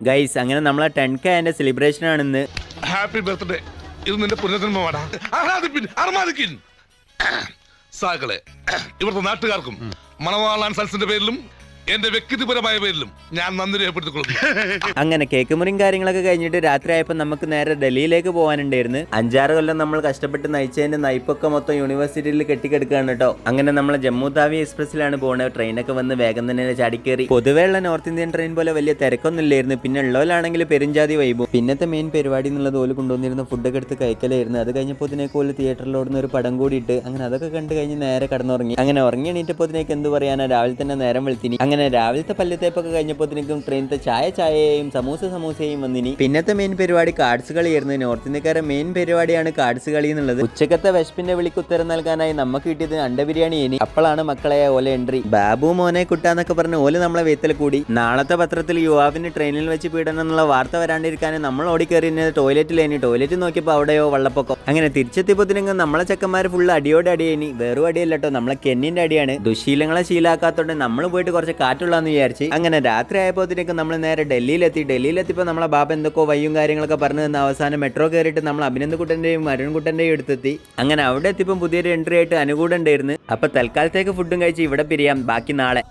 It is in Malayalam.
ഗൈസ് അങ്ങനെ നമ്മളെ 10K അതിന്റെ സെലിബ്രേഷൻ ആണെന്ന്. Happy birthday. ഇത് നിന്റെ പുനർജന്മമാടാ. ആഹ്ലാദിപ്പിൻ. സാകളെ ഇവിടുത്തെ നാട്ടുകാർക്കും മണവാളാൻ സൽസിന്റെ പേരിലും എന്റെ വ്യക്തിപരമായ പേരിലും ഞാൻ നന്ദി രേഖപ്പെടുത്തിക്കൊള്ളുന്നു. അങ്ങനെ കേക്ക് മുറിയും കാര്യങ്ങളൊക്കെ കഴിഞ്ഞിട്ട് രാത്രി ആയപ്പോൾ നമുക്ക് നേരെ ഡൽഹിയിലേക്ക് പോകാനുണ്ടായിരുന്നു. 6 കൊല്ലം നമ്മൾ കഷ്ടപ്പെട്ട് നയിച്ചതിന്റെ നയിപ്പൊക്കെ മൊത്തം യൂണിവേഴ്സിറ്റിയിൽ കെട്ടിക്കെടുക്കുകയാണ് കേട്ടോ. അങ്ങനെ നമ്മൾ ജമ്മു താവി എക്സ്പ്രസ്സിലാണ് പോകുന്നത്. ട്രെയിനൊക്കെ വന്ന് വേഗം തന്നെ ചാടിക്കേറി. പൊതുവേ ഉള്ള നോർത്ത് ഇന്ത്യൻ ട്രെയിൻ പോലെ വലിയ തിരക്കൊന്നും ഇല്ലായിരുന്നു. പിന്നെ ഉള്ളവരാണെങ്കിൽ പെരുഞ്ചാതി വൈബും. പിന്നത്തെ മെയിൻ പരിപാടി എന്നുള്ളത് ഓല് കൊണ്ടുവന്നിരുന്ന ഫുഡൊക്കെ എടുത്ത് കഴിക്കലായിരുന്നു. അത് കഴിഞ്ഞപ്പോഴത്തേക്ക് ഓല് തിയേറ്ററിലോടുന്ന ഒരു പടം കൂടിയിട്ട് അങ്ങനെ അതൊക്കെ കണ്ടു കഴിഞ്ഞ് നേരെ കടന്നുറങ്ങി. അങ്ങനെ ഉറങ്ങി എണീറ്റപ്പോഴത്തേക്ക് എന്ത് പറയാനാ, രാവിലെ തന്നെ നേരം വെളുത്തിനി. അങ്ങനെ രാവിലത്തെ പല്ലത്തേപ്പൊക്കെ കഴിഞ്ഞപ്പോഴത്തേക്കും ട്രെയിനത്തെ ചായയും സമൂസയും വന്നിനി. പിന്നത്തെ മെയിൻ പരിപാടി കാർഡ്സ് കളിയായിരുന്നു. നോർത്ത് ഇന്ത്യക്കാരുടെ മെയിൻ പരിപാടിയാണ് കാർഡ്സ് കളി എന്നുള്ളത്. ഉച്ചക്കത്തെ വിശപ്പിന്റെ വിളിക്ക് ഉത്തരം നൽകാനായി നമുക്ക് കിട്ടിയത് അണ്ട ബിരിയാണി ഇനി. അപ്പോഴാണ് മക്കളെ ഓല എൻട്രി. ബാബു മോനെ കുട്ടാന്നൊക്കെ പറഞ്ഞ് ഓല് നമ്മളെ വേത്തൽ കൂടി. നാളത്തെ പത്രത്തിൽ യുവാവിന് ട്രെയിനിൽ വെച്ച് പീഡനം എന്നുള്ള വാർത്ത വരാണ്ടിരിക്കാൻ നമ്മൾ ഓടിക്കേറിയത് ടോയ്ലറ്റിലേനി. ടോയ്ലറ്റ് നോക്കിയപ്പോൾ അവിടെയോ വെള്ളപ്പൊക്കം. അങ്ങനെ തിരിച്ചെത്തിയപ്പോഴത്തേക്കും നമ്മളെ ചെക്കന്മാർ ഫുള്ള് അടിയോടെ അടിയേനി. വേറും അടിയല്ല കേട്ടോ, നമ്മളെ കെന്നിന്റെ അടിയാണ്. ദുശീലങ്ങളെ ശീലാക്കാത്തോണ്ട് നമ്മൾ പോയിട്ട് കുറച്ച് കാറ്റുള്ളതെന്ന് വിചാരിച്ച് അങ്ങനെ രാത്രി ആയപ്പോഴത്തേക്കും നമ്മൾ നേരെ ഡൽഹിയിലെത്തിയപ്പോൾ നമ്മളെ ബാബ എന്തൊക്കെ വയ്യും കാര്യങ്ങളൊക്കെ പറഞ്ഞു തന്ന അവസാനം മെട്രോ കയറിയിട്ട് നമ്മൾ അഭിനന്ദക്കുട്ടന്റെയും അരുൺകുട്ടന്റെയും എടുത്തെത്തി. അങ്ങനെ അവിടെ എത്തിയപ്പോൾ പുതിയൊരു എൻട്രി ആയിട്ട് അനുകൂടം ഉണ്ടായിരുന്നു. അപ്പൊ തൽക്കാലത്തേക്ക് ഫുഡും കഴിച്ച് ഇവിടെ പിരിയാം, ബാക്കി നാളെ.